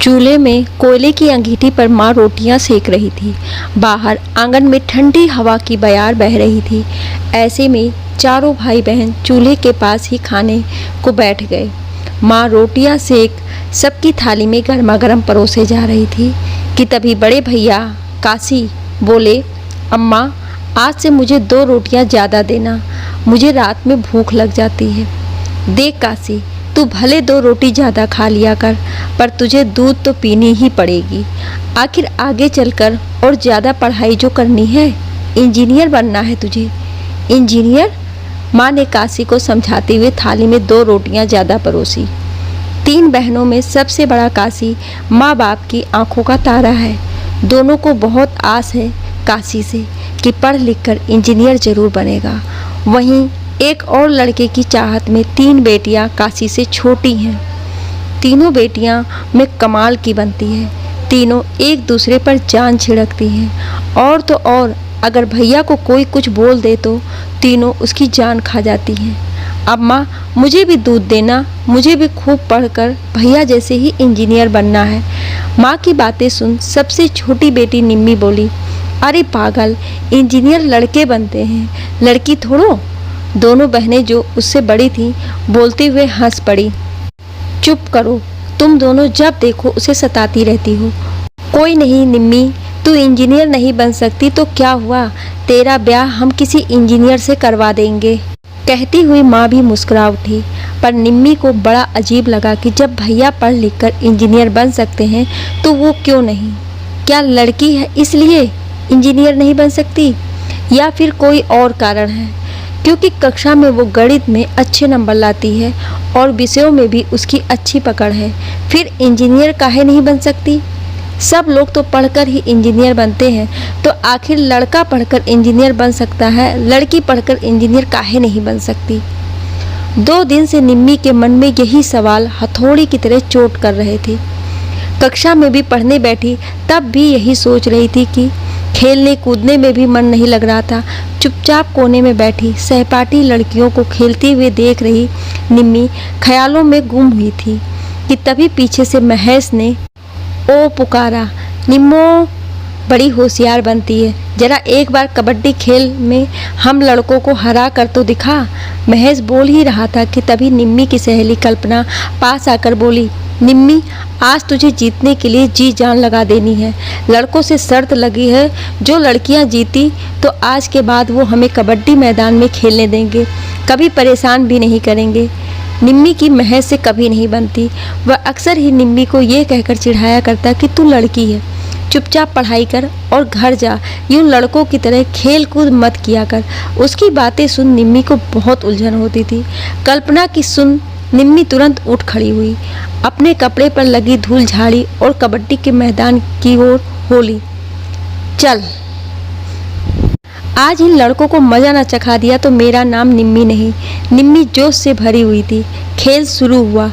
चूल्हे में कोयले की अंगीठी पर माँ रोटियां सेक रही थी। बाहर आंगन में ठंडी हवा की बयार बह रही थी। ऐसे में चारों भाई बहन चूल्हे के पास ही खाने को बैठ गए। माँ रोटियां सेक सबकी थाली में गर्मा गर्म परोसे जा रही थी कि तभी बड़े भैया काशी बोले, अम्मा आज से मुझे 2 रोटियां ज़्यादा देना, मुझे रात में भूख लग जाती है। देख काशी, तू भले 2 रोटी ज़्यादा खा लिया कर, पर तुझे दूध तो पीनी ही पड़ेगी। आखिर आगे चलकर और ज़्यादा पढ़ाई जो करनी है, इंजीनियर बनना है तुझे। इंजीनियर? माँ ने काशी को समझाते हुए थाली में 2 रोटियां ज़्यादा परोसी। 3 बहनों में सबसे बड़ा काशी माँ बाप की आंखों का तारा है। दोनों को बहुत आस है काशी से कि पढ़ लिख कर इंजीनियर जरूर बनेगा। वहीं एक और लड़के की चाहत में 3 बेटियां काशी से छोटी हैं। तीनों बेटियां में कमाल की बनती है। तीनों एक दूसरे पर जान छिड़कती हैं और तो और अगर भैया को कोई कुछ बोल दे तो तीनों उसकी जान खा जाती हैं। अब माँ मुझे भी दूध देना, मुझे भी खूब पढ़कर भैया जैसे ही इंजीनियर बनना है। माँ की बातें सुन सबसे छोटी बेटी निम्मी बोली, अरे पागल, इंजीनियर लड़के बनते हैं, लड़की थोड़ो। दोनों बहनें जो उससे बड़ी थीं बोलते हुए हंस पड़ी। चुप करो, तुम दोनों जब देखो उसे सताती रहती हो। कोई नहीं निम्मी, तू इंजीनियर नहीं बन सकती तो क्या हुआ, तेरा ब्याह हम किसी इंजीनियर से करवा देंगे। कहती हुई माँ भी मुस्कुरा उठी। पर निम्मी को बड़ा अजीब लगा कि जब भैया पढ़ लिख कर इंजीनियर बन सकते हैं तो वो क्यों नहीं। क्या लड़की है इसलिए इंजीनियर नहीं बन सकती, या फिर कोई और कारण है? क्योंकि कक्षा में वो गणित में अच्छे नंबर लाती है और विषयों में भी उसकी अच्छी पकड़ है, फिर इंजीनियर काहे नहीं बन सकती? सब लोग तो पढ़कर ही इंजीनियर बनते हैं, तो आखिर लड़का पढ़कर इंजीनियर बन सकता है, लड़की पढ़कर इंजीनियर काहे नहीं बन सकती? 2 दिन से निम्मी के मन में यही सवाल हथौड़ी की तरह चोट कर रहे थे। कक्षा में भी पढ़ने बैठी तब भी यही सोच रही थी कि खेलने कूदने में भी मन नहीं लग रहा था। चुपचाप कोने में बैठी सहपाठी लड़कियों को खेलते हुए देख रही निम्मी ख्यालों में गुम हुई थी कि तभी पीछे से महेश ने ओ पुकारा, निम्मो बड़ी होशियार बनती है, जरा एक बार कबड्डी खेल में हम लड़कों को हरा कर तो दिखा। महेश बोल ही रहा था कि तभी निम्मी की सहेली कल्पना पास आकर बोली, निम्मी आज तुझे जीतने के लिए जी जान लगा देनी है। लड़कों से शर्त लगी है, जो लड़कियां जीती तो आज के बाद वो हमें कबड्डी मैदान में खेलने देंगे, कभी परेशान भी नहीं करेंगे। निम्मी की महेश से कभी नहीं बनती। वह अक्सर ही निम्मी को ये कहकर चिढ़ाया करता कि तू लड़की है, चुपचाप पढ़ाई कर और घर जा, यूं लड़कों की तरह खेल कूद मत किया कर। उसकी बातें सुन निम्मी को बहुत उलझन होती थी। कल्पना की सुन निम्मी तुरंत उठ खड़ी हुई, अपने कपड़े पर लगी धूल झाड़ी और कबड्डी के मैदान की ओर बोली, चल आज इन लड़कों को मजा न चखा दिया तो मेरा नाम निम्मी नहीं। निम्मी जोश से भरी हुई थी। खेल शुरू हुआ।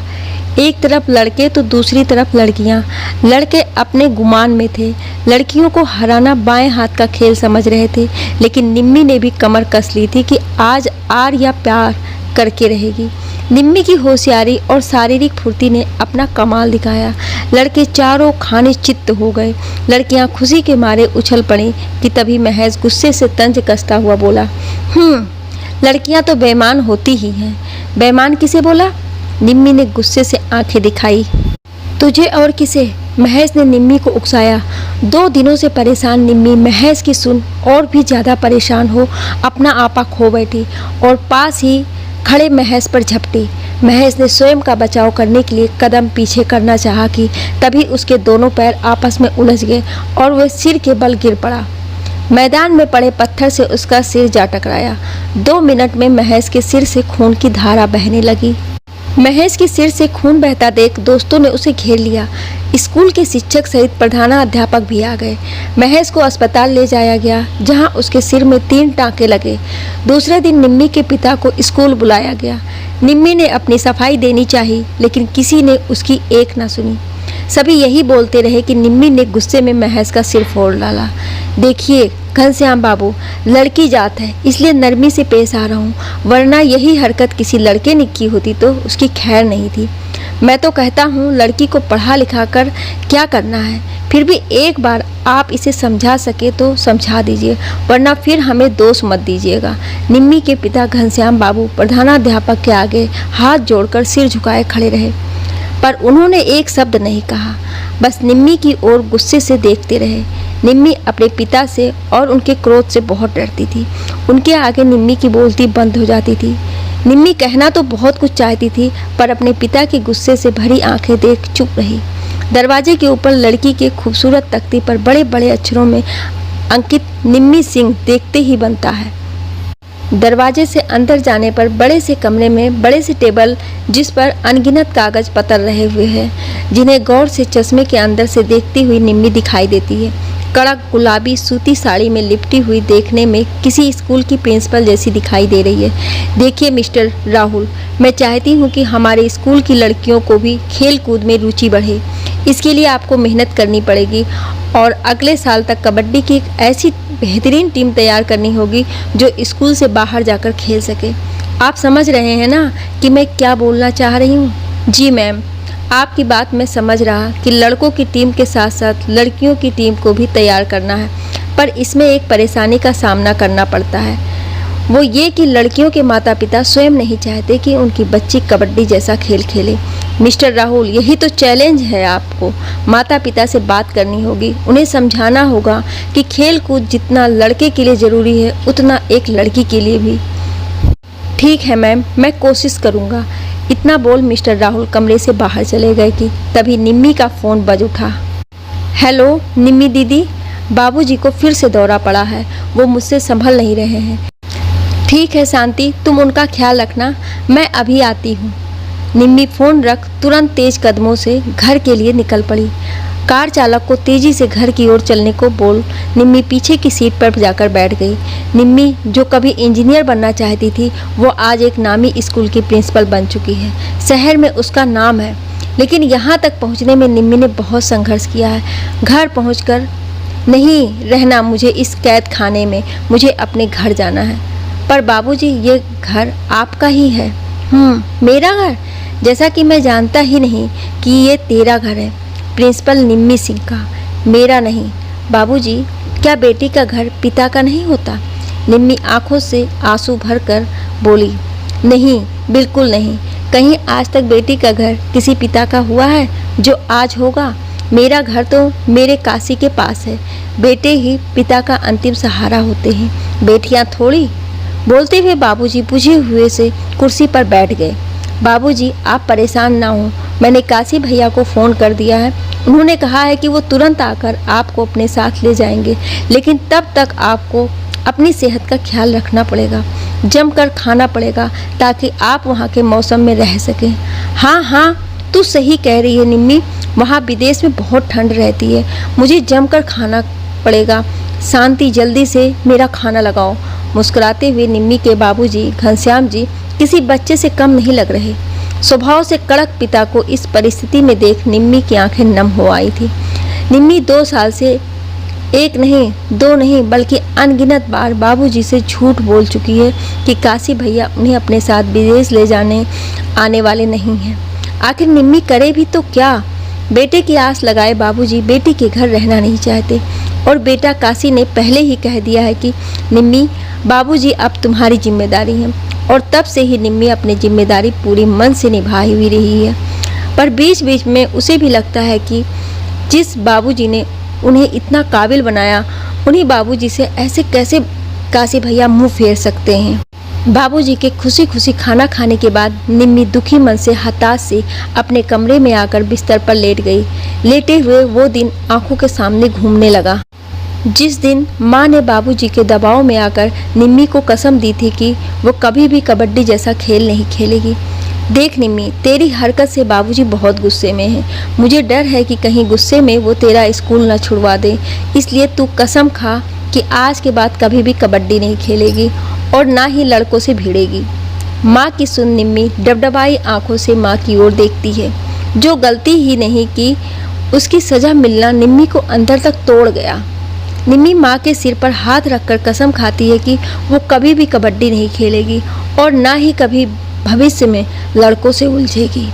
एक तरफ लड़के तो दूसरी तरफ लड़कियां। लड़के अपने गुमान में थे, लड़कियों को हराना बाएं हाथ का खेल समझ रहे थे, लेकिन निम्मी ने भी कमर कस ली थी कि आज आर या प्यार करके रहेगी। निम्मी की होशियारी और शारीरिक फुर्ती ने अपना कमाल दिखाया। लड़के चारों खाने चित्त हो गए। लड़कियां खुशी के मारे उछल पड़ी कि तभी महेश गुस्से से तंज कसता हुआ बोला, लड़कियां तो बेईमान होती ही हैं। बेईमान किसे बोला? निम्मी ने गुस्से से आंखें दिखाई। तुझे और किसे? महेश ने निम्मी को उकसाया। 2 दिनों से परेशान निम्मी महेश की सुन और भी ज़्यादा परेशान हो अपना आपा खो बैठी और पास ही खड़े महेश पर झपटी। महेश ने स्वयं का बचाव करने के लिए कदम पीछे करना चाहा कि तभी उसके दोनों पैर आपस में उलझ गए और वह सिर के बल गिर पड़ा। मैदान में पड़े पत्थर से उसका सिर जा टकराया। 2 मिनट में महेश के सिर से खून की धारा बहने लगी। महेश के सिर से खून बहता देख दोस्तों ने उसे घेर लिया। स्कूल के शिक्षक सहित प्रधानाध्यापक भी आ गए। महेश को अस्पताल ले जाया गया, जहां उसके सिर में 3 टाँके लगे। दूसरे दिन निम्मी के पिता को स्कूल बुलाया गया। निम्मी ने अपनी सफाई देनी चाहिए, लेकिन किसी ने उसकी एक न सुनी। सभी यही बोलते रहे कि निम्मी ने गुस्से में महेश का सिर फोड़ डाला। देखिए घनश्याम बाबू, लड़की जात है इसलिए नरमी से पेश आ रहा हूँ, वरना यही हरकत किसी लड़के ने की होती तो उसकी खैर नहीं थी। मैं तो कहता हूँ लड़की को पढ़ा लिखा कर क्या करना है, फिर भी एक बार आप इसे समझा सके तो समझा दीजिए, वरना फिर हमें दोष मत दीजिएगा। निम्मी के पिता घनश्याम बाबू प्रधानाध्यापक के आगे हाथ जोड़कर सिर झुकाए खड़े रहे, पर उन्होंने एक शब्द नहीं कहा, बस निम्मी की ओर गुस्से से देखते रहे। निम्मी अपने पिता से और उनके क्रोध से बहुत डरती थी। उनके आगे निम्मी की बोलती बंद हो जाती थी। निम्मी कहना तो बहुत कुछ चाहती थी, पर अपने पिता के गुस्से से भरी आंखें देख चुप रही। दरवाजे के ऊपर लड़की के खूबसूरत तख्ती पर बड़े बड़े अक्षरों में अंकित निम्मी सिंह देखते ही बनता है। दरवाजे से अंदर जाने पर बड़े से कमरे में बड़े से टेबल जिस पर अनगिनत कागज पतर रहे हुए हैं, जिन्हें गौर से चश्मे के अंदर से देखती हुई निम्मी दिखाई देती है। कड़क गुलाबी सूती साड़ी में लिपटी हुई देखने में किसी स्कूल की प्रिंसिपल जैसी दिखाई दे रही है। देखिए मिस्टर राहुल, मैं चाहती हूँ कि हमारे स्कूल की लड़कियों को भी खेल कूद में रुचि बढ़े। इसके लिए आपको मेहनत करनी पड़ेगी और अगले साल तक कबड्डी की एक ऐसी बेहतरीन टीम तैयार करनी होगी जो स्कूल से बाहर जाकर खेल सके। आप समझ रहे हैं ना कि मैं क्या बोलना चाह रही हूँ? जी मैम, आपकी बात मैं समझ रहा कि लड़कों की टीम के साथ साथ लड़कियों की टीम को भी तैयार करना है, पर इसमें एक परेशानी का सामना करना पड़ता है। वो ये कि लड़कियों के माता पिता स्वयं नहीं चाहते कि उनकी बच्ची कबड्डी जैसा खेल खेले। मिस्टर राहुल, यही तो चैलेंज है। आपको माता पिता से बात करनी होगी, उन्हें समझाना होगा कि खेल कूद जितना लड़के के लिए ज़रूरी है उतना एक लड़की के लिए भी। ठीक है मैम, मैं कोशिश करूँगा। इतना बोल मिस्टर राहुल कमरे से बाहर चले गए कि तभी निम्मी का फ़ोन बज उठा। हेलो निम्मी दीदी, बाबूजी को फिर से दौरा पड़ा है, वो मुझसे संभल नहीं रहे हैं। ठीक है शांति, तुम उनका ख्याल रखना, मैं अभी आती हूँ। निम्मी फ़ोन रख तुरंत तेज कदमों से घर के लिए निकल पड़ी। कार चालक को तेजी से घर की ओर चलने को बोल निम्मी पीछे की सीट पर जाकर बैठ गई। निम्मी जो कभी इंजीनियर बनना चाहती थी, वो आज एक नामी स्कूल की प्रिंसिपल बन चुकी है। शहर में उसका नाम है, लेकिन यहाँ तक पहुँचने में निम्मी ने बहुत संघर्ष किया है। घर पहुँचकर नहीं रहना मुझे इस कैद खाने में, मुझे अपने घर जाना है। पर बाबूजी, ये घर आपका ही है। मेरा घर? जैसा कि मैं जानता ही नहीं कि ये तेरा घर है। प्रिंसिपल निम्मी सिंह का, मेरा नहीं। बाबूजी, क्या बेटी का घर पिता का नहीं होता? निम्मी आंखों से आंसू भरकर बोली, नहीं, बिल्कुल नहीं। कहीं आज तक बेटी का घर किसी पिता का हुआ है जो आज होगा? मेरा घर तो मेरे काशी के पास है। बेटे ही पिता का अंतिम सहारा होते हैं, बेटियां थोड़ी। बोलते हुए बाबूजी बुझे हुए से कुर्सी पर बैठ गए। बाबूजी, आप परेशान ना हो, मैंने काशी भैया को फ़ोन कर दिया है। उन्होंने कहा है कि वो तुरंत आकर आपको अपने साथ ले जाएंगे, लेकिन तब तक आपको अपनी सेहत का ख्याल रखना पड़ेगा, जमकर खाना पड़ेगा ताकि आप वहाँ के मौसम में रह सकें। हाँ, तू सही कह रही है निम्मी, वहाँ विदेश में बहुत ठंड रहती है, मुझे जमकर खाना पड़ेगा। शांति, जल्दी से मेरा खाना लगाओ। मुस्कुराते हुए निम्मी के बाबूजी घनश्याम जी किसी बच्चे से कम नहीं लग रहे। स्वभाव से कड़क पिता को इस परिस्थिति में देख निम्मी की आंखें नम हो आई थी। निम्मी 2 साल से एक नहीं, 2 नहीं, बल्कि अनगिनत बार बाबूजी से झूठ बोल चुकी है कि काशी भैया उन्हें अपने साथ विदेश ले जाने आने वाले नहीं हैं। आखिर निम्मी करे भी तो क्या? बेटे की आस लगाए बाबूजी बेटी के घर रहना नहीं चाहते, और बेटा काशी ने पहले ही कह दिया है कि निम्मी, बाबूजी अब तुम्हारी जिम्मेदारी है। और तब से ही निम्मी अपनी जिम्मेदारी पूरी मन से निभाई हुई रही है। पर बीच बीच में उसे भी लगता है कि जिस बाबूजी ने उन्हें इतना काबिल बनाया, उन्हीं बाबूजी से ऐसे कैसे काशी भैया मुंह फेर सकते हैं। बाबूजी के खुशी खुशी खाना खाने के बाद निम्मी दुखी मन से हताश से अपने कमरे में आकर बिस्तर पर लेट गई। लेटे हुए वो दिन आंखों के सामने घूमने लगा जिस दिन माँ ने बाबूजी के दबाव में आकर निम्मी को कसम दी थी कि वो कभी भी कबड्डी जैसा खेल नहीं खेलेगी। देख निम्मी, तेरी हरकत से बाबूजी बहुत गुस्से में हैं। मुझे डर है कि कहीं गुस्से में वो तेरा स्कूल न छुड़वा दे, इसलिए तू कसम खा कि आज के बाद कभी भी कबड्डी नहीं खेलेगी और ना ही लड़कों से भिड़ेगी। माँ की सुन निम्मी डबडबाई आंखों से माँ की ओर देखती है। जो गलती ही नहीं की उसकी सज़ा मिलना निम्मी को अंदर तक तोड़ गया। निम्मी माँ के सिर पर हाथ रखकर कसम खाती है कि वो कभी भी कबड्डी नहीं खेलेगी और ना ही कभी भविष्य में लड़कों से उलझेगी।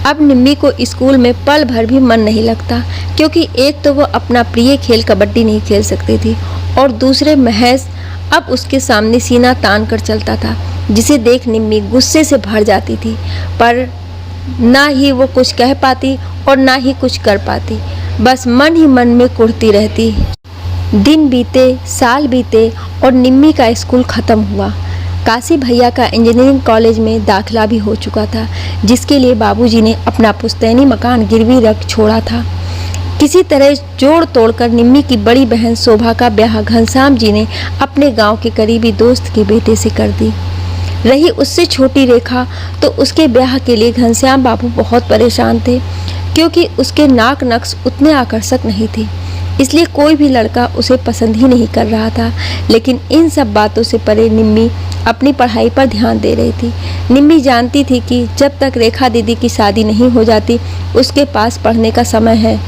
अब निम्मी को स्कूल में पल भर भी मन नहीं लगता, क्योंकि एक तो वो अपना प्रिय खेल कबड्डी नहीं खेल सकती थी और दूसरे महेश अब उसके सामने सीना तान कर चलता था, जिसे देख निम्मी गुस्से से भर जाती थी, पर ना ही वो कुछ कह पाती और ना ही कुछ कर पाती। बस मन ही मन में कुढ़ती रहती। दिन बीते, साल बीते और निम्मी का स्कूल ख़त्म हुआ। काशी भैया का इंजीनियरिंग कॉलेज में दाखिला भी हो चुका था, जिसके लिए बाबूजी ने अपना पुश्तैनी मकान गिरवी रख छोड़ा था। किसी तरह जोड़ तोड़कर निम्मी की बड़ी बहन शोभा का ब्याह घनश्याम जी ने अपने गांव के करीबी दोस्त के बेटे से कर दी। रही उससे छोटी रेखा, तो उसके ब्याह के लिए घनश्याम बाबू बहुत परेशान थे, क्योंकि उसके नाक नक्श उतने आकर्षक नहीं थे, इसलिए कोई भी लड़का उसे पसंद ही नहीं कर रहा था। लेकिन इन सब बातों से परे निम्मी अपनी पढ़ाई पर ध्यान दे रही थी। निम्मी जानती थी कि जब तक रेखा दीदी की शादी नहीं हो जाती, उसके पास पढ़ने का समय है।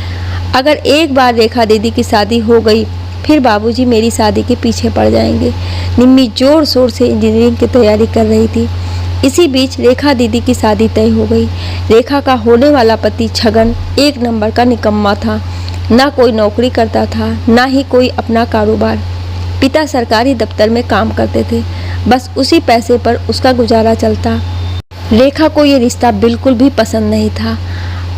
अगर एक बार रेखा दीदी की शादी हो गई, फिर बाबूजी मेरी शादी के पीछे पड़ जाएंगे। निम्मी जोर शोर से इंजीनियरिंग की तैयारी कर रही थी। इसी बीच रेखा दीदी की शादी तय हो गई। रेखा का होने वाला पति छगन एक नंबर का निकम्मा था। ना कोई नौकरी करता था, ना ही कोई अपना कारोबार। पिता सरकारी दफ्तर में काम करते थे, बस उसी पैसे पर उसका गुजारा चलता। रेखा को ये रिश्ता बिल्कुल भी पसंद नहीं था,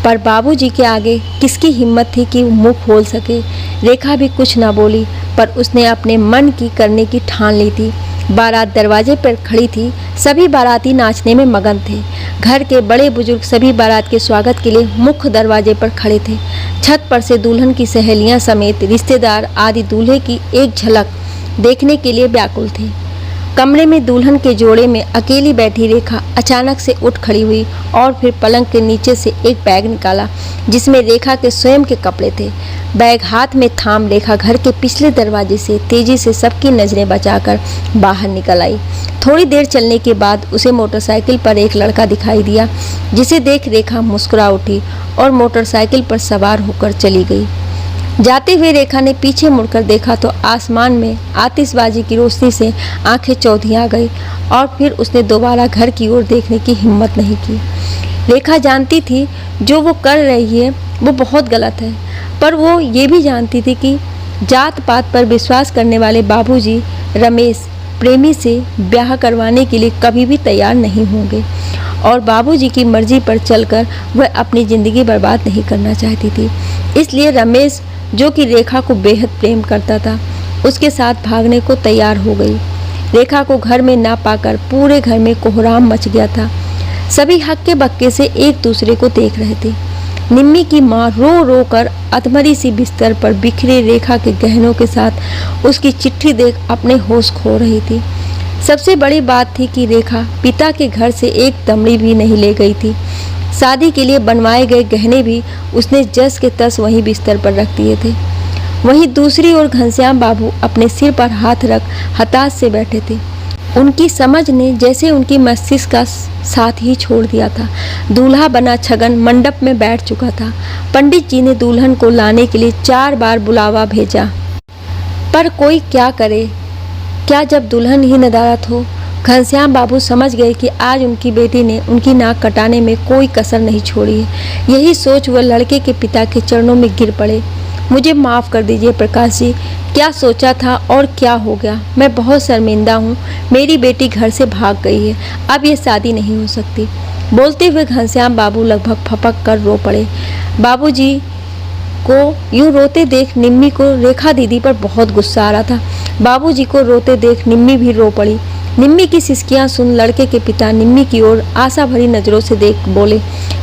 पर बाबूजी के आगे किसकी हिम्मत थी कि वो मुंह खोल सके। रेखा भी कुछ ना बोली, पर उसने अपने मन की करने की ठान ली थी। बारात दरवाजे पर खड़ी थी। सभी बाराती नाचने में मगन थे। घर के बड़े बुजुर्ग सभी बारात के स्वागत के लिए मुख्य दरवाजे पर खड़े थे। छत पर से दुल्हन की सहेलियां समेत रिश्तेदार आदि दूल्हे की एक झलक देखने के लिए व्याकुल थे। कमरे में दुल्हन के जोड़े में अकेली बैठी रेखा अचानक से उठ खड़ी हुई और फिर पलंग के नीचे से एक बैग निकाला, जिसमें रेखा के स्वयं के कपड़े थे। बैग हाथ में थाम रेखा घर के पिछले दरवाजे से तेजी से सबकी नजरें बचाकर बाहर निकल आई। थोड़ी देर चलने के बाद उसे मोटरसाइकिल पर एक लड़का दिखाई दिया, जिसे देख रेखा मुस्कुरा उठी और मोटरसाइकिल पर सवार होकर चली गई। जाते हुए रेखा ने पीछे मुड़कर देखा तो आसमान में आतिशबाजी की रोशनी से आंखें चौधिया गई और फिर उसने दोबारा घर की ओर देखने की हिम्मत नहीं की। रेखा जानती थी जो वो कर रही है वो बहुत गलत है, पर वो ये भी जानती थी कि जात पात पर विश्वास करने वाले बाबूजी रमेश प्रेमी से ब्याह करवाने के लिए कभी भी तैयार नहीं होंगे और बाबूजी की मर्जी पर चलकर वह अपनी ज़िंदगी बर्बाद नहीं करना चाहती थी। इसलिए रमेश, जो कि रेखा को बेहद प्रेम करता था, उसके साथ भागने को तैयार हो गई। रेखा को घर में ना पाकर पूरे घर में कोहराम मच गया था। सभी हक्के बक्के से एक दूसरे को देख रहे थे। निम्मी की माँ रो रो कर अधमरी सी बिस्तर पर बिखरे रेखा के गहनों के साथ उसकी चिट्ठी देख अपने होश खो रही थी। सबसे बड़ी बात थी कि रेखा पिता के घर से एक दमड़ी भी नहीं ले गई थी। शादी के लिए बनवाए गए गहने भी उसने जस के तस वहीं बिस्तर पर रख दिए थे। वहीं दूसरी ओर घनश्याम बाबू अपने सिर पर हाथ रख हताश से बैठे थे। उनकी समझ ने जैसे उनकी मस्तिष्क का साथ ही छोड़ दिया था। दूल्हा बना छगन मंडप में बैठ चुका था। पंडित जी ने दुल्हन को लाने के लिए 4 बार बुलावा भेजा, पर कोई क्या करे, क्या जब दुल्हन ही नदारत हो। घनश्याम बाबू समझ गए कि आज उनकी बेटी ने उनकी नाक कटाने में कोई कसर नहीं छोड़ी है। यही सोच वह लड़के के पिता के चरणों में गिर पड़े। मुझे माफ़ कर दीजिए प्रकाश जी, क्या सोचा था और क्या हो गया। मैं बहुत शर्मिंदा हूँ। मेरी बेटी घर से भाग गई है, अब ये शादी नहीं हो सकती। बोलते हुए घनश्याम बाबू लगभग फपक कर रो पड़े। बाबूजी को यूँ रोते देख निम्मी को रेखा दीदी पर बहुत गुस्सा आ रहा था। बाबूजी को रोते देख निम्मी भी रो पड़ी। निम्मी की सिसकियां सुन लड़के के पिता निम्मी की ओर आशा भरी नज़रों से देख बोले,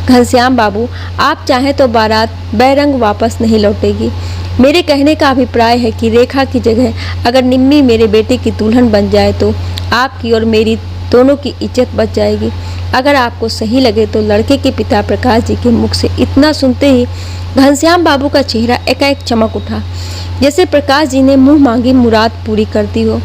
घनश्याम बाबू, आप चाहें तो बारात बैरंग वापस नहीं लौटेगी। मेरे कहने का अभिप्राय है कि रेखा की जगह अगर निम्मी मेरे बेटे की दुल्हन बन जाए तो आपकी और मेरी दोनों की इज्जत बच जाएगी। अगर आपको सही लगे तो। लड़के के पिता प्रकाश जी के मुख से इतना सुनते ही घनश्याम बाबू का चेहरा एकाएक चमक उठा, जैसे प्रकाश जी ने मुंह मांगी मुराद पूरी करती हो।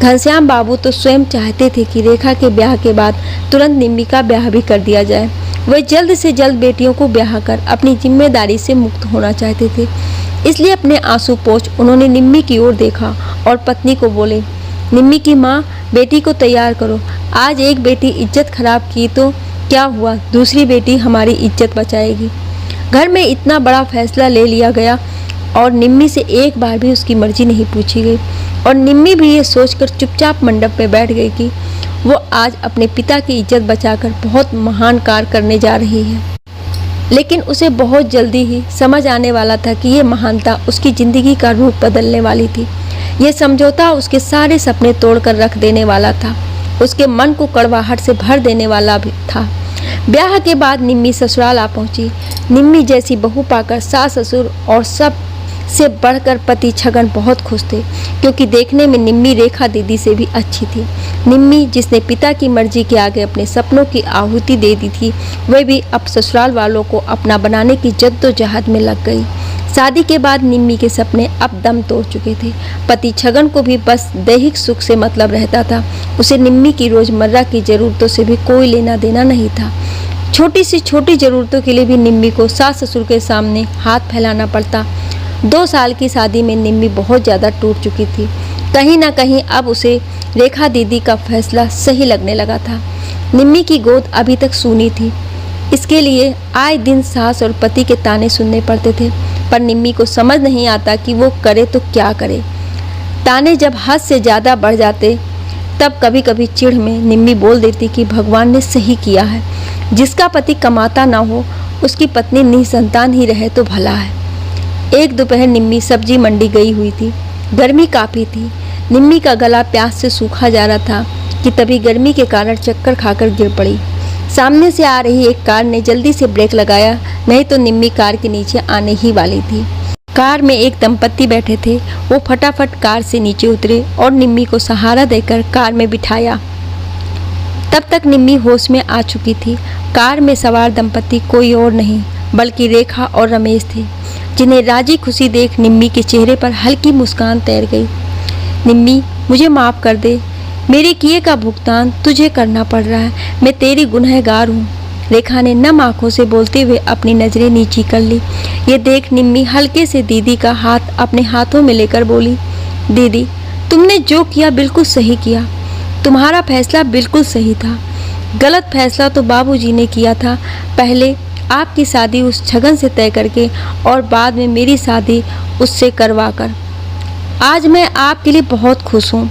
घनश्याम बाबू तो स्वयं चाहते थे कि रेखा के ब्याह के बाद तुरंत निम्मी का ब्याह भी कर दिया जाए। वह जल्द से जल्द बेटियों को ब्याह कर अपनी जिम्मेदारी से मुक्त होना चाहते थे। इसलिए अपने आंसू पोंछ उन्होंने निम्मी की ओर देखा और पत्नी को बोले, निम्मी की माँ, बेटी को तैयार करो। आज एक बेटी इज्जत खराब की तो क्या हुआ, दूसरी बेटी हमारी इज्जत बचाएगी। घर में इतना बड़ा फैसला ले लिया गया और निम्मी से एक बार भी उसकी मर्जी नहीं पूछी गई और निम्मी भी ये सोचकर चुपचाप मंडप में बैठ गई कि वो आज अपने पिता की इज्जत बचाकर बहुत महान कार्य करने जा रही है। लेकिन उसे बहुत जल्दी ही समझ आने वाला था कि ये महानता उसकी ज़िंदगी का रूप बदलने वाली थी। ये समझौता उसके सारे सपने तोड़कर रख देने वाला था, उसके मन को कड़वाहट से भर देने वाला भी था। ब्याह के बाद निम्मी ससुराल आ पहुंची। निम्मी जैसी बहू पाकर सास ससुर और सब से बढ़कर पति छगन बहुत खुश थे, क्योंकि देखने में निम्मी रेखा दीदी से भी अच्छी थी। निम्मी जिसने पिता की मर्जी के आगे अपने सपनों की आहुति दे दी थी, वह भी अब ससुराल वालों को अपना बनाने की जद्दोजहद में लग गई। शादी के बाद निम्मी के सपने अब दम तोड़ चुके थे। पति छगन को भी बस दैहिक सुख से मतलब रहता था। उसे निम्मी की रोजमर्रा की जरूरतों से भी कोई लेना देना नहीं था। छोटी सी छोटी जरूरतों के लिए भी निम्मी को सास ससुर के सामने हाथ फैलाना पड़ता। 2 साल की शादी में निम्मी बहुत ज़्यादा टूट चुकी थी। कहीं ना कहीं अब उसे रेखा दीदी का फैसला सही लगने लगा था। निम्मी की गोद अभी तक सूनी थी, इसके लिए आए दिन सास और पति के ताने सुनने पड़ते थे, पर निम्मी को समझ नहीं आता कि वो करे तो क्या करे। ताने जब हद से ज़्यादा बढ़ जाते तब कभी कभी चिढ़ में निम्मी बोल देती कि भगवान ने सही किया है, जिसका पति कमाता ना हो उसकी पत्नी निसंतान ही रहे तो भला है। एक दोपहर निम्मी सब्जी मंडी गई हुई थी। गर्मी काफ़ी थी। निम्मी का गला प्यास से सूखा जा रहा था कि तभी गर्मी के कारण चक्कर खाकर गिर पड़ी। सामने से आ रही एक कार ने जल्दी से ब्रेक लगाया, नहीं तो निम्मी कार के नीचे आने ही वाली थी। कार में एक दंपत्ति बैठे थे। वो फटाफट कार से नीचे उतरे और निम्मी को सहारा देकर कार में बिठाया। तब तक निम्मी होश में आ चुकी थी। कार में सवार दंपत्ति कोई और नहीं बल्कि रेखा और रमेश थे, जिन्हें राजी खुशी देख निम्मी के चेहरे पर हल्की मुस्कान तैर गई। निम्मी, मुझे माफ़ कर दे, मेरे किए का भुगतान तुझे करना पड़ रहा है। मैं तेरी गुनहगार हूँ। रेखा ने नम आंखों से बोलते हुए अपनी नज़रें नीची कर ली। ये देख निम्मी हल्के से दीदी का हाथ अपने हाथों में लेकर बोली, दीदी, तुमने जो किया बिल्कुल सही किया। तुम्हारा फैसला बिल्कुल सही था। गलत फैसला तो बाबूजी ने किया था। पहले आपकी शादी उस छगन से तय करके और बाद में मेरी शादी उससे करवाकर। आज मैं आपके लिए बहुत खुश हूँ।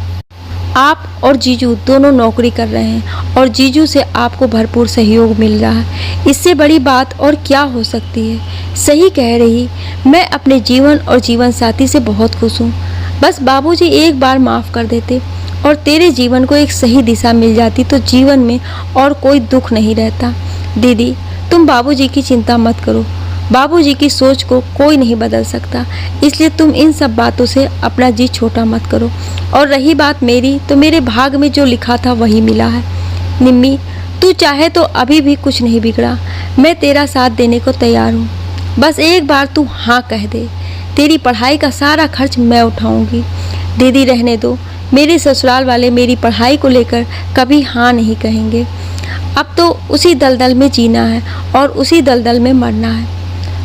आप और जीजू दोनों नौकरी कर रहे हैं और जीजू से आपको भरपूर सहयोग मिल रहा है। इससे बड़ी बात और क्या हो सकती है। सही कह रही, मैं अपने जीवन और जीवन साथी से बहुत खुश हूँ। बस बाबूजी एक बार माफ़ कर देते और तेरे जीवन को एक सही दिशा मिल जाती तो जीवन में और कोई दुख नहीं रहता। दीदी, तुम बाबूजी की चिंता मत करो। बाबूजी की सोच को कोई नहीं बदल सकता, इसलिए तुम इन सब बातों से अपना जी छोटा मत करो। और रही बात मेरी, तो मेरे भाग में जो लिखा था वही मिला है। निम्मी, तू चाहे तो अभी भी कुछ नहीं बिगड़ा। मैं तेरा साथ देने को तैयार हूँ। बस एक बार तू हाँ कह दे। तेरी पढ़ाई का सारा खर्च मैं उठाऊँगी। दीदी, रहने दो। मेरे ससुराल वाले मेरी पढ़ाई को लेकर कभी हाँ नहीं कहेंगे। अब तो उसी दलदल में जीना है और उसी दलदल में मरना है।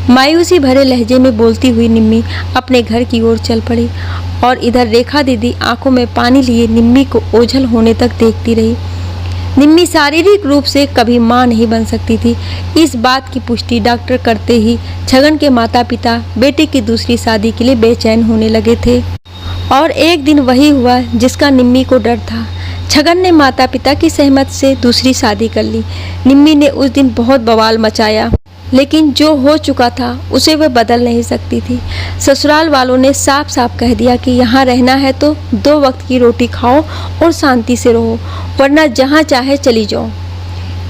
मायूसी भरे लहजे में बोलती हुई निम्मी अपने घर की ओर चल पड़ी और इधर रेखा दीदी आंखों में पानी लिए निम्मी को ओझल होने तक देखती रही। निम्मी शारीरिक रूप से कभी मां नहीं बन सकती थी। इस बात की पुष्टि डॉक्टर करते ही छगन के माता पिता बेटे की दूसरी शादी के लिए बेचैन होने लगे थे। और एक दिन वही हुआ जिसका निम्मी को डर था। छगन ने माता पिता की सहमत से दूसरी शादी कर ली। निम्मी ने उस दिन बहुत बवाल मचाया, लेकिन जो हो चुका था उसे वह बदल नहीं सकती थी। ससुराल वालों ने साफ साफ कह दिया कि यहाँ रहना है तो 2 वक्त की रोटी खाओ और शांति से रहो, वरना जहाँ चाहे चली जाओ।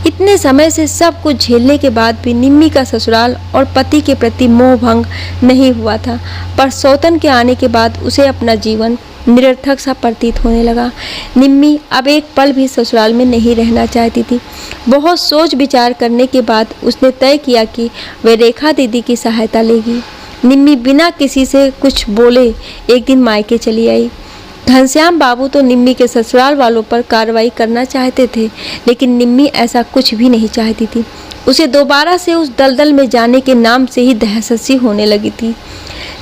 इतने समय से सब कुछ झेलने के बाद भी निम्मी का ससुराल और पति के प्रति मोह भंग नहीं हुआ था, पर सौतन के आने के बाद उसे अपना जीवन निरर्थक सा प्रतीत होने लगा। निम्मी अब एक पल भी ससुराल में नहीं रहना चाहती थी। बहुत सोच विचार करने के बाद उसने तय किया कि वह रेखा दीदी की सहायता लेगी। निम्मी बिना किसी से कुछ बोले एक दिन मायके चली आई। घनश्याम बाबू तो निम्मी के ससुराल वालों पर कार्रवाई करना चाहते थे, लेकिन निम्मी ऐसा कुछ भी नहीं चाहती थी। उसे दोबारा से उस दलदल में जाने के नाम से ही दहशत होने लगी थी।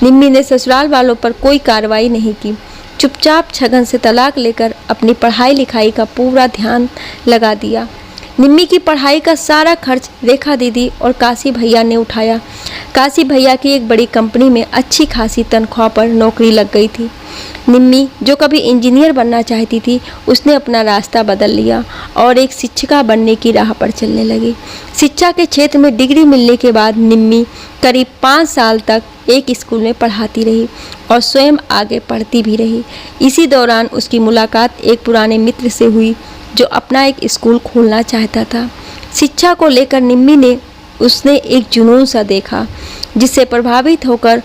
निम्मी ने ससुराल वालों पर कोई कार्रवाई नहीं की। चुपचाप छगन से तलाक लेकर अपनी पढ़ाई लिखाई का पूरा ध्यान लगा दिया। निम्मी की पढ़ाई का सारा खर्च रेखा दीदी और काशी भैया ने उठाया। काशी भैया की एक बड़ी कंपनी में अच्छी खासी तनख्वाह पर नौकरी लग गई थी। निम्मी जो कभी इंजीनियर बनना चाहती थी, उसने अपना रास्ता बदल लिया और एक शिक्षिका बनने की राह पर चलने लगी। शिक्षा के क्षेत्र में डिग्री मिलने के बाद निम्मी करीब 5 साल तक एक स्कूल में पढ़ाती रही और स्वयं आगे पढ़ती भी रही। इसी दौरान उसकी मुलाकात एक पुराने मित्र से हुई जो अपना एक स्कूल खोलना चाहता था। शिक्षा को लेकर निम्मी ने उसने एक जुनून सा देखा, जिससे प्रभावित होकर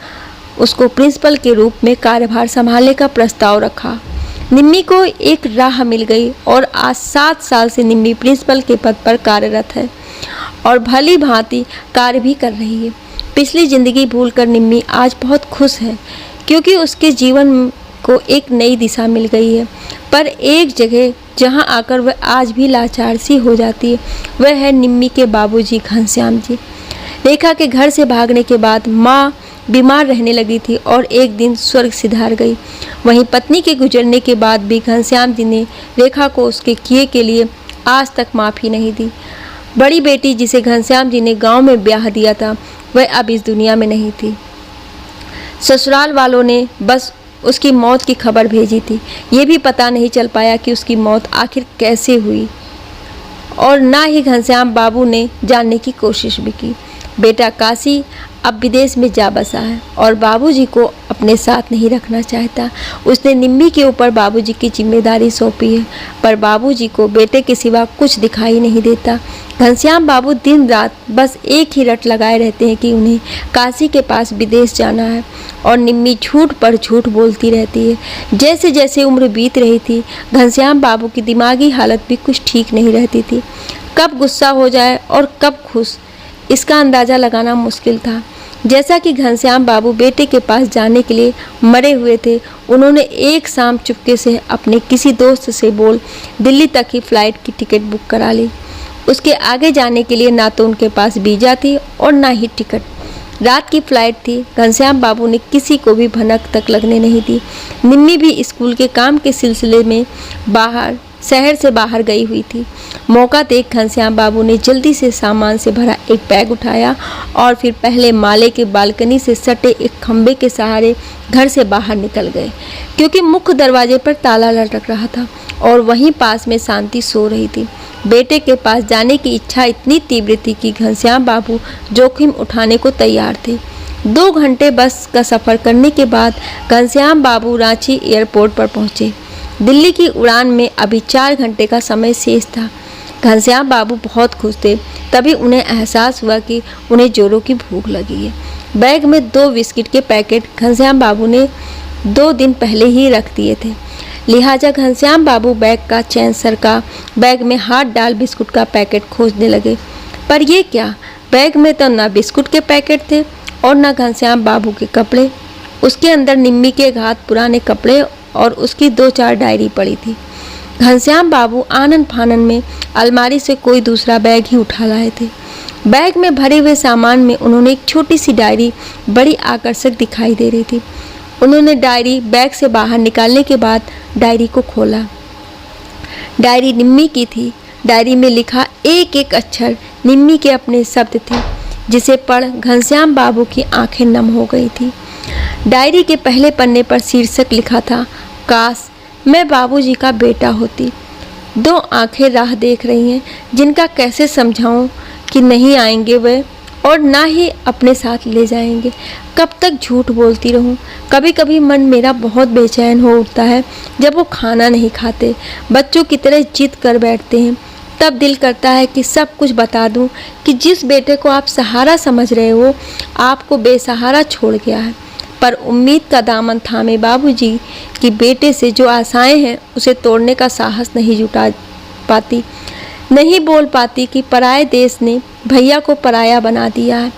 उसको प्रिंसिपल के रूप में कार्यभार संभालने का प्रस्ताव रखा। निम्मी को एक राह मिल गई और आज 7 साल से निम्मी प्रिंसिपल के पद पर कार्यरत है और भली भांति कार्य भी कर रही है। पिछली जिंदगी भूलकर निम्मी आज बहुत खुश है, क्योंकि उसके जीवन को एक नई दिशा मिल गई है। पर एक जगह जहां आकर वह आज भी लाचार सी हो जाती है, वह है निम्मी के बाबूजी घनश्याम जी। रेखा के घर से भागने के बाद माँ बीमार रहने लगी थी और एक दिन स्वर्ग सिधार गई। वहीं पत्नी के गुजरने के बाद भी घनश्याम जी ने रेखा को उसके किए के लिए आज तक माफ़ी नहीं दी। बड़ी बेटी जिसे घनश्याम जी ने गांव में ब्याह दिया था, वह अब इस दुनिया में नहीं थी। ससुराल वालों ने बस उसकी मौत की खबर भेजी थी। ये भी पता नहीं चल पाया कि उसकी मौत आखिर कैसे हुई, और ना ही घनश्याम बाबू ने जानने की कोशिश भी की। बेटा काशी अब विदेश में जा बसा है और बाबूजी को अपने साथ नहीं रखना चाहता। उसने निम्मी के ऊपर बाबूजी की जिम्मेदारी सौंपी है, पर बाबूजी को बेटे के सिवा कुछ दिखाई नहीं देता। घनश्याम बाबू दिन रात बस एक ही रट लगाए रहते हैं कि उन्हें काशी के पास विदेश जाना है, और निम्मी झूठ पर झूठ बोलती रहती है। जैसे जैसे उम्र बीत रही थी, घनश्याम बाबू की दिमागी हालत भी कुछ ठीक नहीं रहती थी। कब गुस्सा हो जाए और कब खुश, इसका अंदाज़ा लगाना मुश्किल था। जैसा कि घनश्याम बाबू बेटे के पास जाने के लिए मरे हुए थे, उन्होंने एक शाम चुपके से अपने किसी दोस्त से बोल दिल्ली तक की फ़्लाइट की टिकट बुक करा ली। उसके आगे जाने के लिए ना तो उनके पास वीज़ा थी और ना ही टिकट। रात की फ़्लाइट थी। घनश्याम बाबू ने किसी को भी भनक तक लगने नहीं दी। निम्मी भी स्कूल के काम के सिलसिले में शहर से बाहर गई हुई थी। मौका देख घनश्याम बाबू ने जल्दी से सामान से भरा एक बैग उठाया और फिर पहले माले के बालकनी से सटे एक खंबे के सहारे घर से बाहर निकल गए, क्योंकि मुख्य दरवाजे पर ताला लटक रहा था और वहीं पास में शांति सो रही थी। बेटे के पास जाने की इच्छा इतनी तीव्र थी कि घनश्याम बाबू जोखिम उठाने को तैयार थे। 2 घंटे बस का सफ़र करने के बाद घनश्याम बाबू रांची एयरपोर्ट पर पहुँचे। दिल्ली की उड़ान में अभी 4 घंटे का समय शेष था। घनश्याम बाबू बहुत खुश थे। तभी उन्हें एहसास हुआ कि उन्हें जोरों की भूख लगी है। बैग में 2 बिस्किट के पैकेट घनश्याम बाबू ने 2 दिन पहले ही रख दिए थे। लिहाजा घनश्याम बाबू बैग का चैन सरका बैग में हाथ डाल बिस्कुट का पैकेट खोजने लगे। पर ये क्या, बैग में तो ना बिस्कुट के पैकेट थे और ना घनश्याम बाबू के कपड़े। उसके अंदर निम्मी के हाथ पुराने कपड़े और उसकी 2-4 डायरी पड़ी थी। घनश्याम बाबू आनन फानन में अलमारी से कोई दूसरा बैग ही उठा लाए थे। बैग में भरे हुए सामान में उन्होंने एक छोटी सी डायरी बड़ी आकर्षक दिखाई दे रही थी। उन्होंने डायरी बैग से बाहर निकालने के बाद डायरी को खोला। डायरी निम्मी की थी। डायरी में लिखा एक एक अक्षर निम्मी के अपने शब्द थे, जिसे पढ़ घनश्याम बाबू की आंखें नम हो गई थी। डायरी के पहले पन्ने पर शीर्षक लिखा था, काश मैं बाबूजी का बेटा होती। 2 आंखें राह देख रही हैं, जिनका कैसे समझाऊं कि नहीं आएंगे वे और ना ही अपने साथ ले जाएंगे। कब तक झूठ बोलती रहूं? कभी कभी मन मेरा बहुत बेचैन हो उठता है जब वो खाना नहीं खाते, बच्चों की तरह जिद कर बैठते हैं। तब दिल करता है कि सब कुछ बता दूं कि जिस बेटे को आप सहारा समझ रहे हो, आपको बेसहारा छोड़ गया है। पर उम्मीद का दामन थामे बाबूजी कि बेटे से जो आशाएं हैं उसे तोड़ने का साहस नहीं जुटा पाती। नहीं बोल पाती कि पराए देश ने भैया को पराया बना दिया है।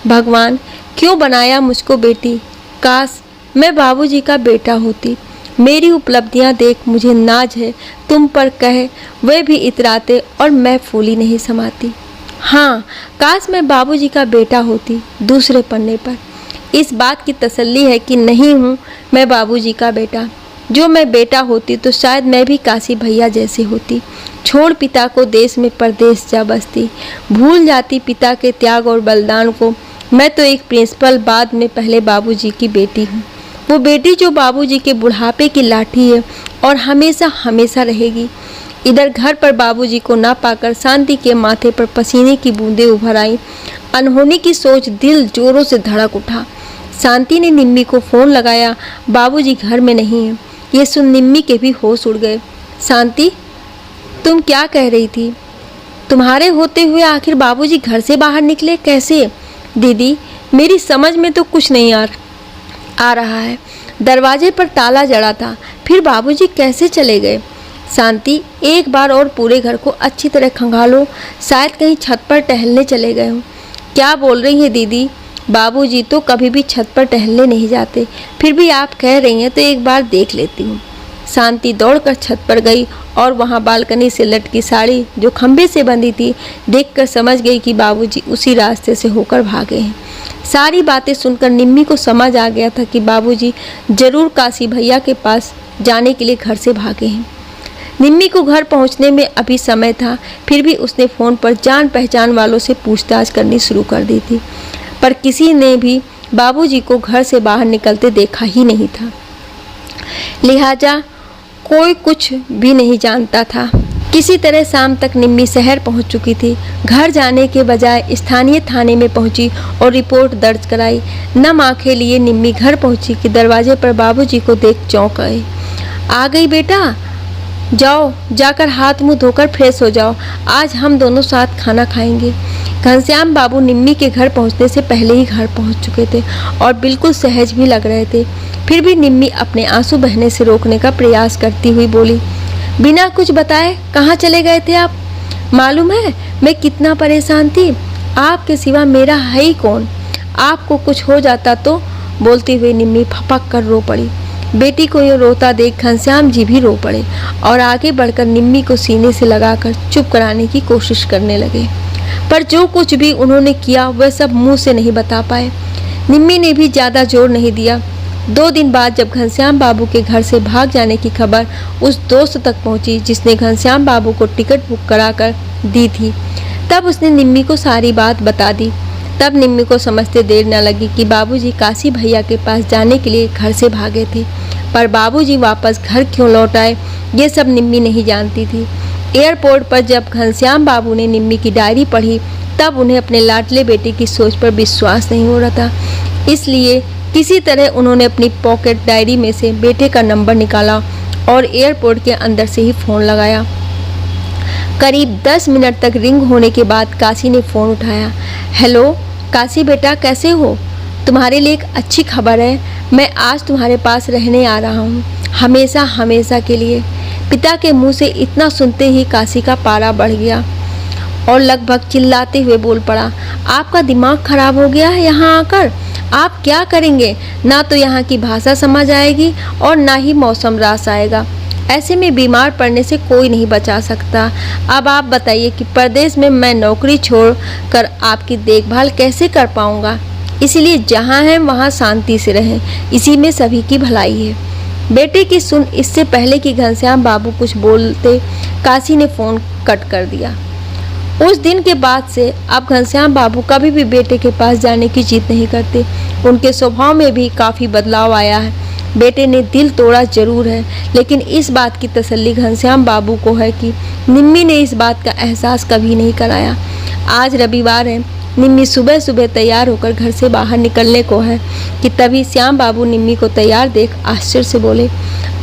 भगवान क्यों बनाया मुझको बेटी? काश मैं बाबूजी का बेटा होती। मेरी उपलब्धियां देख मुझे नाज है तुम पर, कहे वे भी इतराते और मैं फूली नहीं समाती। हाँ, काश मैं बाबूजी का बेटा होती। दूसरे पन्ने पर इस बात की तसल्ली है कि नहीं हूँ मैं बाबूजी का बेटा। जो मैं बेटा होती तो शायद मैं भी काशी भैया जैसी होती, छोड़ पिता को देश में परदेश जा बसती, भूल जाती पिता के त्याग और बलिदान को। मैं तो एक प्रिंसिपल, बाद में पहले बाबूजी की बेटी हूँ। वो बेटी जो बाबूजी के बुढ़ापे की लाठी है और हमेशा हमेशा रहेगी। इधर घर पर बाबूजी को ना पाकर शांति के माथे पर पसीने की बूंदें उभर आई। अनहोनी की सोच दिल जोरों से धड़क उठा। शांति ने निम्मी को फ़ोन लगाया। बाबूजी घर में नहीं है। ये सुन निम्मी के भी होश उड़ गए। शांति, तुम क्या कह रही थी? तुम्हारे होते हुए आखिर बाबूजी घर से बाहर निकले कैसे? दीदी, मेरी समझ में तो कुछ नहीं आ रहा है। दरवाजे पर ताला जड़ा था, फिर बाबूजी कैसे चले गए? शांति, एक बार और पूरे घर को अच्छी तरह खंगालो, शायद कहीं छत पर टहलने चले गए हों। क्या बोल रही है दीदी? बाबूजी तो कभी भी छत पर टहलने नहीं जाते, फिर भी आप कह रही हैं तो एक बार देख लेती हूँ। शांति दौड़कर छत पर गई और वहाँ बालकनी से लटकी साड़ी जो खंभे से बंधी थी देखकर समझ गई कि बाबूजी उसी रास्ते से होकर भागे हैं। सारी बातें सुनकर निम्मी को समझ आ गया था कि बाबूजी जरूर काशी भैया के पास जाने के लिए घर से भागे हैं। निम्मी को घर पहुंचने में अभी समय था, फिर भी उसने फ़ोन पर जान पहचान वालों से पूछताछ करनी शुरू कर दी थी, पर किसी ने भी बाबूजी को घर से बाहर निकलते देखा ही नहीं था। लिहाजा कोई कुछ भी नहीं जानता था। किसी तरह शाम तक निम्मी शहर पहुंच चुकी थी। घर जाने के बजाय स्थानीय थाने में पहुंची और रिपोर्ट दर्ज कराई। नम आंखें लिए निम्मी घर पहुंची कि दरवाजे पर बाबूजी को देख चौंक गए। आ गई बेटा, जाओ जाकर हाथ मुंह धोकर फ्रेश हो जाओ, आज हम दोनों साथ खाना खाएंगे। घनश्याम बाबू निम्मी के घर पहुंचने से पहले ही घर पहुंच चुके थे और बिल्कुल सहज भी लग रहे थे। फिर भी निम्मी अपने आंसू बहने से रोकने का प्रयास करती हुई बोली, बिना कुछ बताए कहाँ चले गए थे आप? मालूम है मैं कितना परेशान थी, आपके सिवा मेरा है ही कौन? आपको कुछ हो जाता तो? बोलती हुई निम्मी फपक कर रो पड़ी। बेटी को यूँ रोता देख घनश्याम जी भी रो पड़े और आगे बढ़कर निम्मी को सीने से लगाकर चुप कराने की कोशिश करने लगे, पर जो कुछ भी उन्होंने किया वह सब मुंह से नहीं बता पाए। निम्मी ने भी ज़्यादा जोर नहीं दिया। 2 दिन बाद जब घनश्याम बाबू के घर से भाग जाने की खबर उस दोस्त तक पहुंची जिसने घनश्याम बाबू को टिकट बुक कराकर दी थी, तब उसने निम्मी को सारी बात बता दी। तब निम्मी को समझते देर न लगी कि बाबूजी काशी भैया के पास जाने के लिए घर से भागे थे, पर बाबूजी वापस घर क्यों लौट आए ये सब निम्मी नहीं जानती थी। एयरपोर्ट पर जब घनश्याम बाबू ने निम्मी की डायरी पढ़ी तब उन्हें अपने लाडले बेटे की सोच पर विश्वास नहीं हो रहा था। इसलिए किसी तरह उन्होंने अपनी पॉकेट डायरी में से बेटे का नंबर निकाला और एयरपोर्ट के अंदर से ही फ़ोन लगाया। करीब 10 मिनट तक रिंग होने के बाद काशी ने फ़ोन उठाया। हेलो काशी बेटा, कैसे हो? तुम्हारे लिए एक अच्छी खबर है, मैं आज तुम्हारे पास रहने आ रहा हूँ, हमेशा हमेशा के लिए। पिता के मुंह से इतना सुनते ही काशी का पारा बढ़ गया और लगभग चिल्लाते हुए बोल पड़ा, आपका दिमाग खराब हो गया है यहाँ आकर? आप क्या करेंगे? ना तो यहाँ की भाषा समझ आएगी और ना ही मौसम रास आएगा। ऐसे में बीमार पड़ने से कोई नहीं बचा सकता। अब आप बताइए कि परदेश में मैं नौकरी छोड़कर आपकी देखभाल कैसे कर पाऊँगा? इसलिए जहाँ हैं वहाँ शांति से रहें, इसी में सभी की भलाई है। बेटे की सुन इससे पहले कि घनश्याम बाबू कुछ बोलते काशी ने फ़ोन कट कर दिया। उस दिन के बाद से अब घनश्याम बाबू कभी भी बेटे के पास जाने की जिद नहीं करते। उनके स्वभाव में भी काफ़ी बदलाव आया है। बेटे ने दिल तोड़ा जरूर है, लेकिन इस बात की तसल्ली घनश्याम बाबू को है कि निम्मी ने इस बात का एहसास कभी नहीं कराया। आज रविवार है। निम्मी सुबह सुबह तैयार होकर घर से बाहर निकलने को है कि तभी श्याम बाबू निम्मी को तैयार देख आश्चर्य से बोले,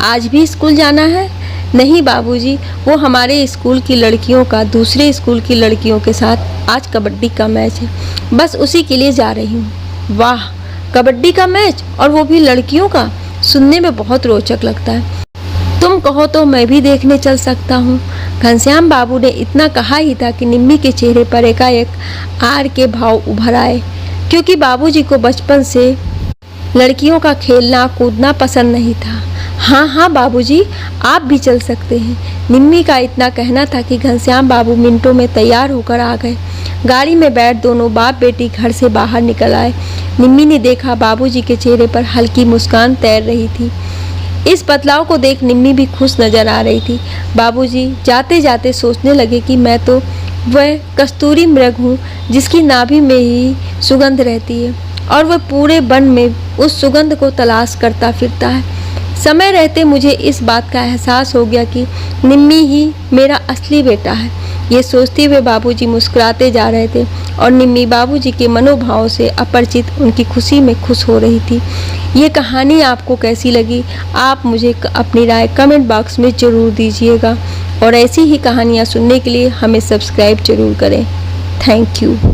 आज भी स्कूल जाना है? नहीं बाबूजी, वो हमारे स्कूल की लड़कियों का दूसरे स्कूल की लड़कियों के साथ आज कबड्डी का मैच है, बस उसी के लिए जा रही हूँ। वाह, कबड्डी का मैच और वो भी लड़कियों का? सुनने में बहुत रोचक लगता है। तुम कहो तो मैं भी देखने चल सकता हूँ। घनश्याम बाबू ने इतना कहा ही था कि निम्मी के चेहरे पर एकाएक आर के भाव उभर आए, क्योंकि बाबूजी को बचपन से लड़कियों का खेलना कूदना पसंद नहीं था। हाँ हाँ बाबूजी, आप भी चल सकते हैं। निम्मी का इतना कहना था कि घनश्याम बाबू मिनटों में तैयार होकर आ गए। गाड़ी में बैठ दोनों बाप बेटी घर से बाहर निकल आए। निम्मी ने देखा बाबूजी के चेहरे पर हल्की मुस्कान तैर रही थी। इस बदलाव को देख निम्मी भी खुश नजर आ रही थी। बाबूजी जाते जाते सोचने लगे कि मैं तो वह कस्तूरी मृग हूँ जिसकी नाभि में ही सुगंध रहती है और वह पूरे वन में उस सुगंध को तलाश करता फिरता है। समय रहते मुझे इस बात का एहसास हो गया कि निम्मी ही मेरा असली बेटा है। ये सोचते हुए बाबूजी मुस्कुराते जा रहे थे और निम्मी बाबूजी के मनोभाव से अपरिचित उनकी खुशी में खुश हो रही थी। ये कहानी आपको कैसी लगी, आप मुझे अपनी राय कमेंट बॉक्स में ज़रूर दीजिएगा और ऐसी ही कहानियाँ सुनने के लिए हमें सब्सक्राइब जरूर करें। Thank you.